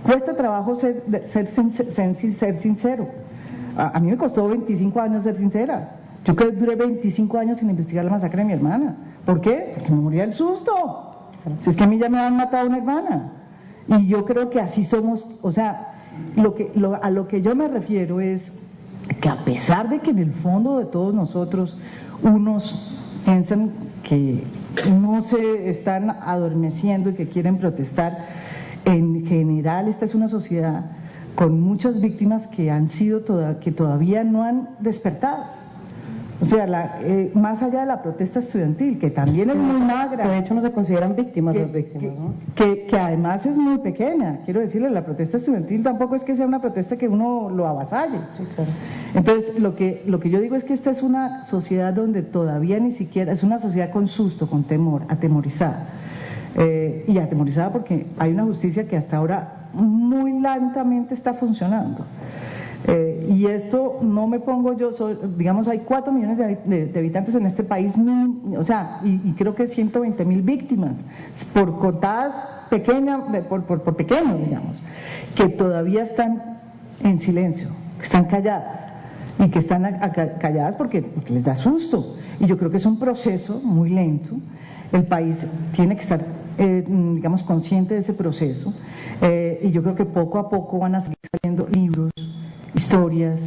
cuesta trabajo ser sincero. A mí me costó 25 años ser sincera. Yo duré 25 años sin investigar la masacre de mi hermana. ¿Por qué? Porque me moría del susto. Si es que a mí ya me han matado una hermana. Y yo creo que así somos, o sea, a lo que yo me refiero es que a pesar de que en el fondo de todos nosotros unos piensan que no se están adormeciendo y que quieren protestar, en general esta es una sociedad con muchas víctimas que que todavía no han despertado. O sea, más allá de la protesta estudiantil, que también es muy magra. De hecho no se consideran víctimas las víctimas, ¿no? Que además es muy pequeña. Quiero decirle, la protesta estudiantil tampoco es que sea una protesta que uno lo avasalle. Sí, claro. Entonces, lo que yo digo es que esta es una sociedad donde todavía ni siquiera, es una sociedad con susto, con temor, atemorizada. Y atemorizada porque hay una justicia que hasta ahora muy lentamente está funcionando. Y esto no me pongo yo, digamos, hay 4 millones de habitantes en este país, o sea, y creo que 120.000 víctimas, por contadas pequeñas, por pequeños, digamos, que todavía están en silencio, que están calladas, y que están calladas porque les da susto. Y yo creo que es un proceso muy lento. El país tiene que estar, digamos, consciente de ese proceso, y yo creo que poco a poco van a seguir saliendo libros, historias,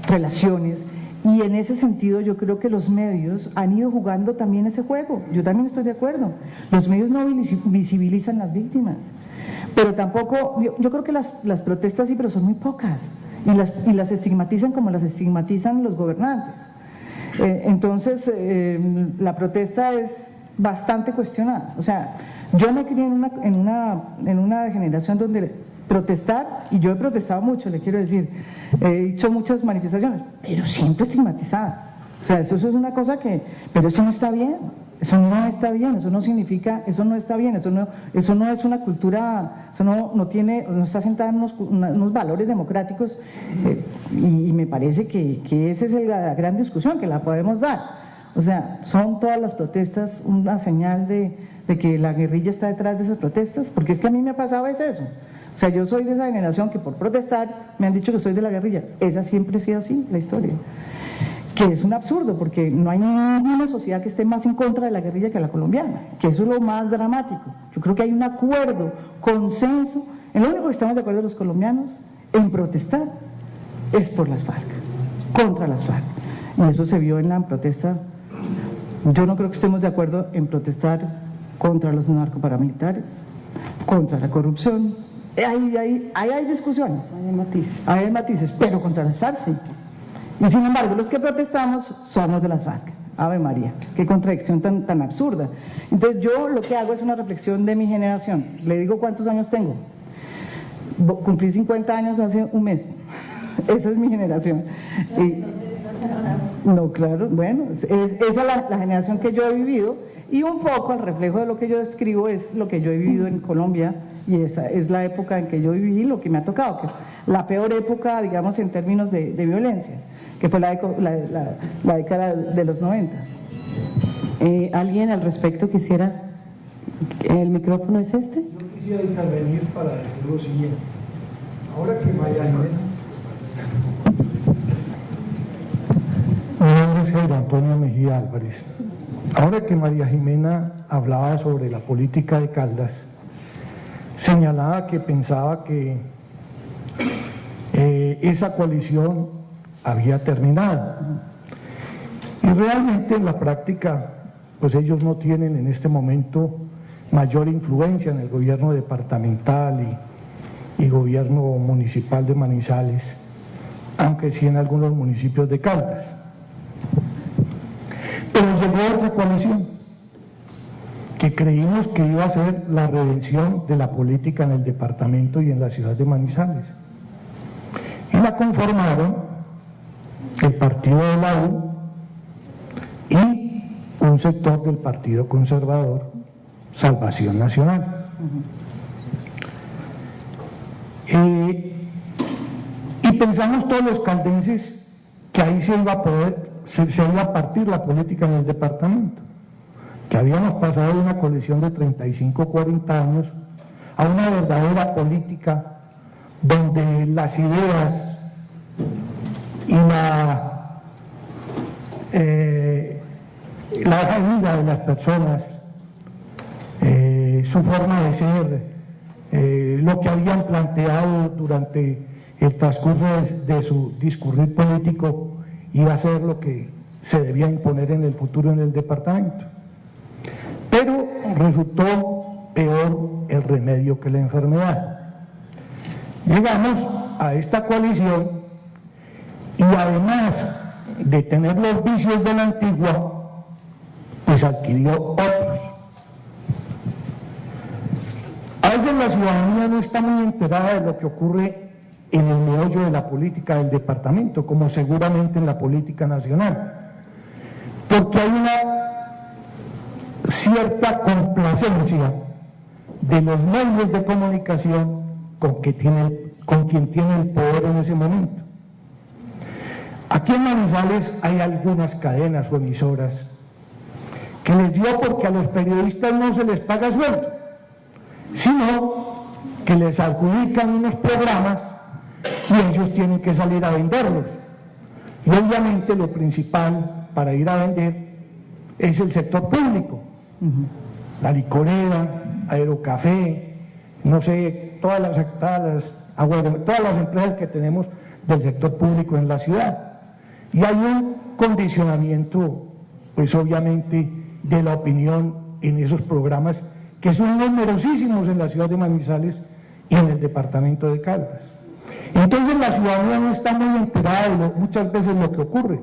relaciones, y en ese sentido yo creo que los medios han ido jugando también ese juego. Yo también estoy de acuerdo, los medios no visibilizan las víctimas, pero tampoco, yo creo que las protestas sí, pero son muy pocas, y las estigmatizan como las estigmatizan los gobernantes. Entonces la protesta es bastante cuestionada. O sea, yo me crié en una generación donde protestar, y yo he protestado mucho, le quiero decir, he hecho muchas manifestaciones, pero siempre estigmatizada. O sea, eso es una cosa pero eso no está bien, eso no está bien, eso no significa, eso no está bien, eso no es una cultura, eso no está sentada en unos valores democráticos, y me parece que esa es la gran discusión, que la podemos dar. O sea, ¿son todas las protestas una señal de que la guerrilla está detrás de esas protestas? Porque es que a mí me ha pasado eso. O sea, yo soy de esa generación que por protestar me han dicho que soy de la guerrilla. Esa siempre ha sido así, la historia. Que es un absurdo, porque no hay ninguna sociedad que esté más en contra de la guerrilla que la colombiana, que eso es lo más dramático. Yo creo que hay un acuerdo, consenso, en lo único que estamos de acuerdo los colombianos en protestar es por las FARC, contra las FARC. Y eso se vio en la protesta. Yo no creo que estemos de acuerdo en protestar contra los narcoparamilitares, contra la corrupción. Hay discusiones, hay matices, pero contra las FARC sí. Y sin embargo, los que protestamos somos de las FARC. Ave María, qué contradicción tan absurda. Entonces yo lo que hago es una reflexión de mi generación. Le digo cuántos años tengo. Cumplí 50 años hace un mes. Esa es mi generación. No, claro, bueno, esa es la generación que yo he vivido, y un poco el reflejo de lo que yo describo es lo que yo he vivido en Colombia, y esa es la época en que yo viví, lo que me ha tocado, que es la peor época, digamos, en términos de violencia, que fue la década de los 90. ¿Alguien al respecto quisiera? ¿El micrófono es este? Yo quisiera intervenir para decir lo siguiente. Ahora que María Jimena... Mi nombre es Jairo Antonio Mejía Álvarez. Ahora que María Jimena hablaba sobre la política de Caldas, señalaba que pensaba que esa coalición había terminado. Y realmente en la práctica, pues ellos no tienen en este momento mayor influencia en el gobierno departamental y gobierno municipal de Manizales, aunque sí en algunos municipios de Caldas. Pero llegó otra coalición que creímos que iba a ser la redención de la política en el departamento y en la ciudad de Manizales. Y la conformaron el partido de la U y un sector del Partido Conservador, Salvación Nacional. Y pensamos todos los caldenses que ahí se iba a partir la política en el departamento, que habíamos pasado de una coalición de 35 o 40 años a una verdadera política donde las ideas y la vida de las personas, su forma de ser, lo que habían planteado durante el transcurso de su discurrir político, iba a ser lo que se debía imponer en el futuro en el departamento. Pero resultó peor el remedio que la enfermedad. Llegamos a esta coalición y además de tener los vicios de la antigua, pues adquirió otros. A veces la ciudadanía no está muy enterada de lo que ocurre en el meollo de la política del departamento, como seguramente en la política nacional, porque hay una cierta complacencia de los medios de comunicación con quien tiene el poder en ese momento. Aquí en Manizales hay algunas cadenas o emisoras que les dio porque a los periodistas no se les paga sueldo, sino que les adjudican unos programas y ellos tienen que salir a venderlos. Y obviamente lo principal para ir a vender es el sector público, la licorera, Aerocafé, no sé, todas las empresas que tenemos del sector público en la ciudad. Y hay un condicionamiento, pues obviamente, de la opinión en esos programas, que son numerosísimos en la ciudad de Manizales y en el departamento de Caldas. Entonces la ciudadanía no está muy enterada de muchas veces lo que ocurre,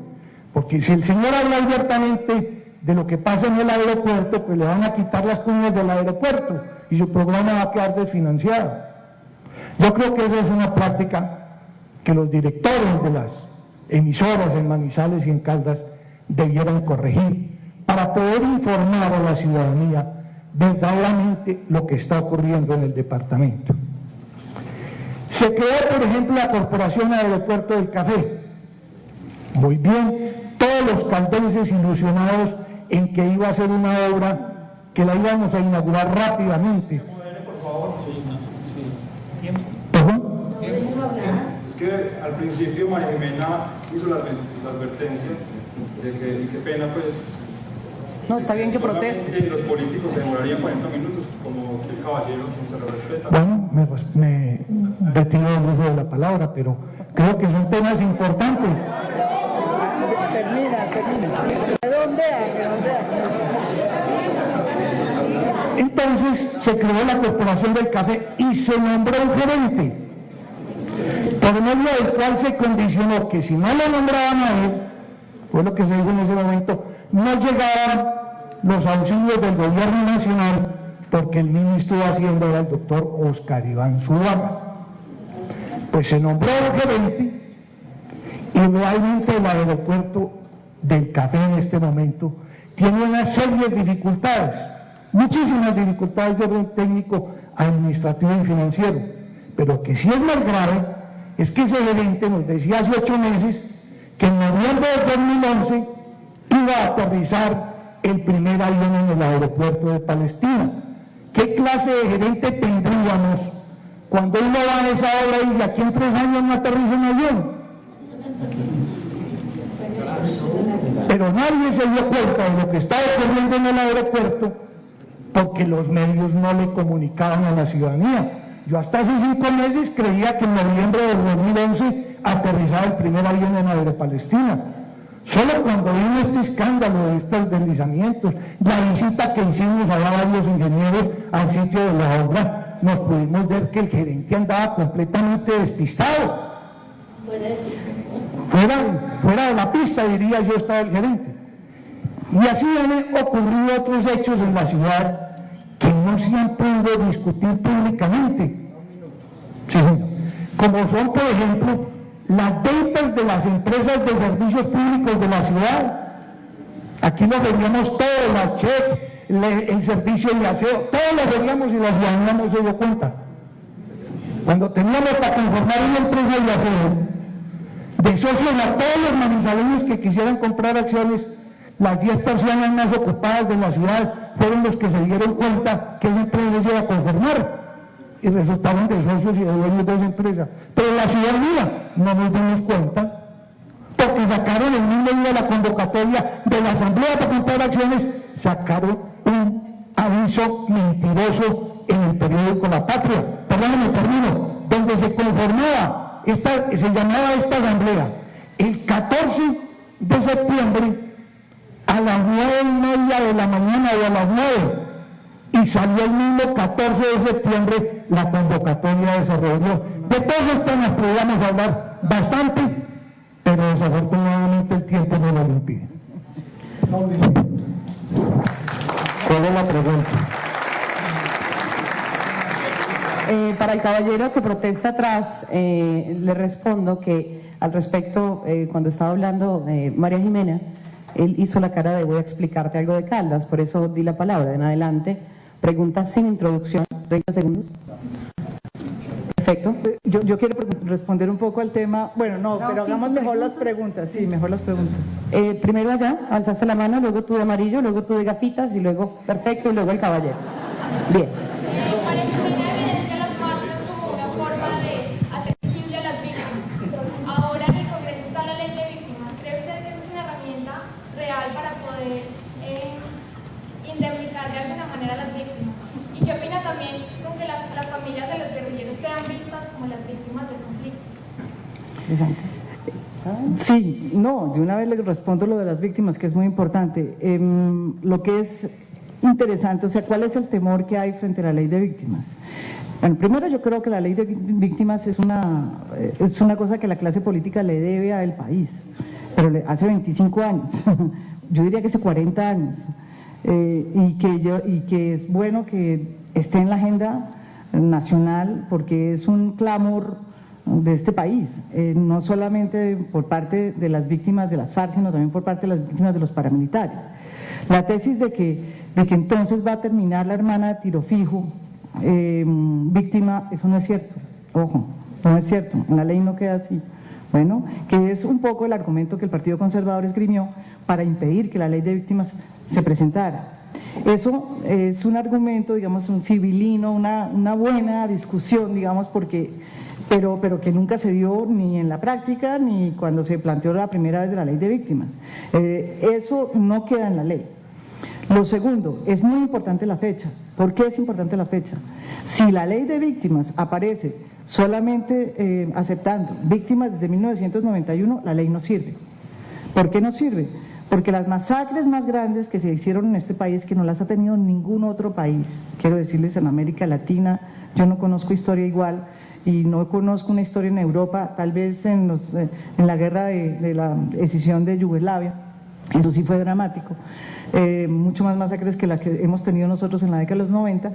porque si el señor habla abiertamente de lo que pasa en el aeropuerto, pues le van a quitar las cuñas del aeropuerto y su programa va a quedar desfinanciado. Yo creo que esa es una práctica que los directores de las emisoras en Manizales y en Caldas debieran corregir para poder informar a la ciudadanía verdaderamente lo que está ocurriendo en el departamento. Se creó, por ejemplo, la Corporación Aeropuerto del Café. Muy bien, todos los caldenses ilusionados en que iba a ser una obra que la íbamos a inaugurar rápidamente. ¿Perdón? Es que al principio María Jimena hizo la advertencia de que qué pena, pues. No, está bien que proteste. Los políticos se demorarían 40 minutos, como el caballero, quien se lo respeta. Bueno, me retiro el uso de la palabra, pero creo que son temas importantes. Termina. Redondea. Entonces se creó la Corporación del Café y se nombró un gerente, por medio del cual se condicionó que si no lo nombraban a él, fue lo que se dijo en ese momento, no llegaban los auxilios del gobierno nacional, porque el ministro de Hacienda era el doctor Oscar Iván Zuluaga. Pues se nombró el gerente y realmente el aeropuerto del Café en este momento tiene una serie de dificultades, muchísimas dificultades de orden técnico, administrativo y financiero, pero que sí es más grave es que ese gerente nos decía hace 8 meses que en noviembre de 2011 iba a aterrizar el primer avión en el aeropuerto de Palestina. ¿Qué clase de gerente tendríamos cuando uno va a esa obra y de aquí en 3 años no aterriza un avión? Pero nadie se dio cuenta de lo que estaba ocurriendo en el aeropuerto porque los medios no le comunicaban a la ciudadanía. Yo hasta hace 5 meses creía que en noviembre de 2011 aterrizaba el primer avión en Aeropalestina. Solo cuando vino este escándalo de estos deslizamientos, la visita que hicimos a varios ingenieros al sitio de la obra, nos pudimos ver que el gerente andaba completamente despistado. Fuera de la pista, diría yo, estaba el gerente. Y así han ocurrido otros hechos en la ciudad que no se han podido discutir públicamente. Sí, como son, por ejemplo, las ventas de las empresas de servicios públicos de la ciudad. Aquí lo veíamos todo, la CHEP, el servicio de aseo, todo lo veíamos y la ciudadanía no se dio cuenta. Cuando teníamos para conformar una empresa de aseo, de socios a todos los manizaleños que quisieran comprar acciones, las 10 personas más ocupadas de la ciudad fueron los que se dieron cuenta que esa empresa se iba a conformar. y resultaron de socios y de dueños de esa empresa. Pero la ciudadanía no nos dimos cuenta, porque sacaron el mismo día de la convocatoria de la Asamblea para comprar acciones, sacaron un aviso mentiroso en el periódico La Patria, perdóname, termino, donde se conformaba, se llamaba esta asamblea, el 14 de septiembre a las 9:30 de la mañana o a las 9, y salió el mismo 14 de septiembre la convocatoria de esa reunión. De todos estos temas podríamos hablar bastante, pero desafortunadamente el tiempo no nos lo impide. ¿Cuál es la pregunta? Para el caballero que protesta atrás, le respondo que al respecto, cuando estaba hablando María Jimena, él hizo la cara de voy a explicarte algo de Caldas, por eso di la palabra. En adelante, preguntas sin introducción, 30 segundos. Perfecto. Yo quiero responder un poco al tema, bueno, no pero hagamos mejor las preguntas, sí, mejor las preguntas. Primero allá, alzaste la mano, luego tú de amarillo, luego tú de gafitas y luego, perfecto, y luego el caballero. Bien. Sí, no, de una vez le respondo lo de las víctimas, que es muy importante. Lo que es interesante, o sea, ¿cuál es el temor que hay frente a la ley de víctimas? Bueno, primero yo creo que la ley de víctimas es una cosa que la clase política le debe al país, pero hace 25 años, yo diría que hace 40 años, y que es bueno que esté en la agenda nacional porque es un clamor de este país, no solamente por parte de las víctimas de las FARC, sino también por parte de las víctimas de los paramilitares. La tesis de que entonces va a terminar la hermana de Tiro Fijo víctima, eso no es cierto, ojo, no es cierto, en la ley no queda así. Bueno, que es un poco el argumento que el Partido Conservador esgrimió para impedir que la ley de víctimas se presentara. Eso es un argumento, digamos, un civilino, una buena discusión, digamos, pero que nunca se dio ni en la práctica ni cuando se planteó la primera vez de la ley de víctimas. Eso no queda en la ley. Lo segundo, es muy importante la fecha. ¿Por qué es importante la fecha? Si la ley de víctimas aparece solamente aceptando víctimas desde 1991, la ley no sirve. ¿Por qué no sirve? Porque las masacres más grandes que se hicieron en este país, que no las ha tenido ningún otro país, quiero decirles en América Latina, yo no conozco historia igual, y no conozco una historia en Europa, tal vez en la guerra de la escisión de Yugoslavia, eso sí fue dramático, mucho más masacres que la que hemos tenido nosotros en la década de los 90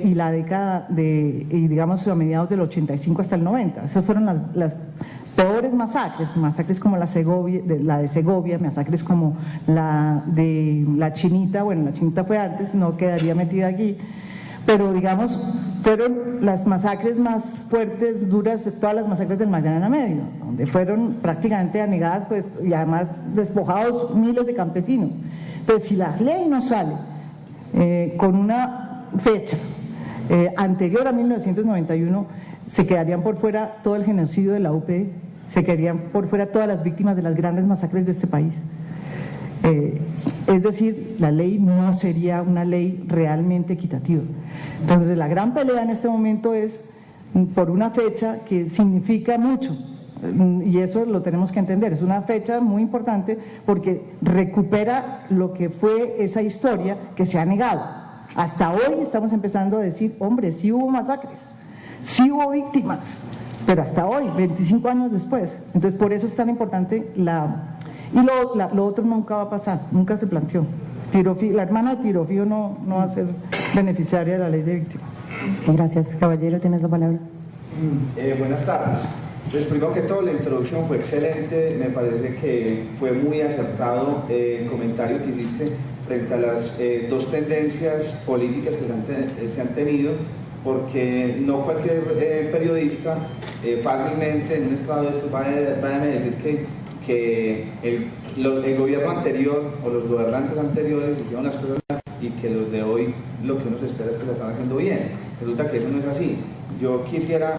y la década digamos a mediados del 85 hasta el 90, esas fueron las peores masacres como la de Segovia, masacres como la de la Chinita, bueno, la Chinita fue antes, no quedaría metida aquí, pero digamos, fueron las masacres más fuertes, duras de todas las masacres del Magdalena Medio, donde fueron prácticamente anegadas, pues, y además despojados miles de campesinos. Entonces, si la ley no sale con una fecha anterior a 1991, se quedarían por fuera todo el genocidio de la UP, se quedarían por fuera todas las víctimas de las grandes masacres de este país. Es decir, la ley no sería una ley realmente equitativa. Entonces, la gran pelea en este momento es por una fecha que significa mucho, y eso lo tenemos que entender, es una fecha muy importante porque recupera lo que fue esa historia que se ha negado. Hasta hoy estamos empezando a decir, hombre, sí hubo masacres, sí hubo víctimas, pero hasta hoy, 25 años después. Entonces, por eso es tan importante lo otro nunca va a pasar, nunca se planteó. La hermana de Tiro Fijo no va a ser beneficiaria de la ley de víctimas. Gracias, caballero, tienes la palabra. Buenas tardes. Pues primero que todo, la introducción fue excelente, me parece que fue muy acertado el comentario que hiciste frente a las dos tendencias políticas que se han tenido, porque no cualquier periodista fácilmente en un estado de esto vayan a decir que el gobierno anterior o los gobernantes anteriores hicieron las cosas y que los de hoy lo que uno se espera es que la están haciendo bien. Resulta que eso no es así. Yo quisiera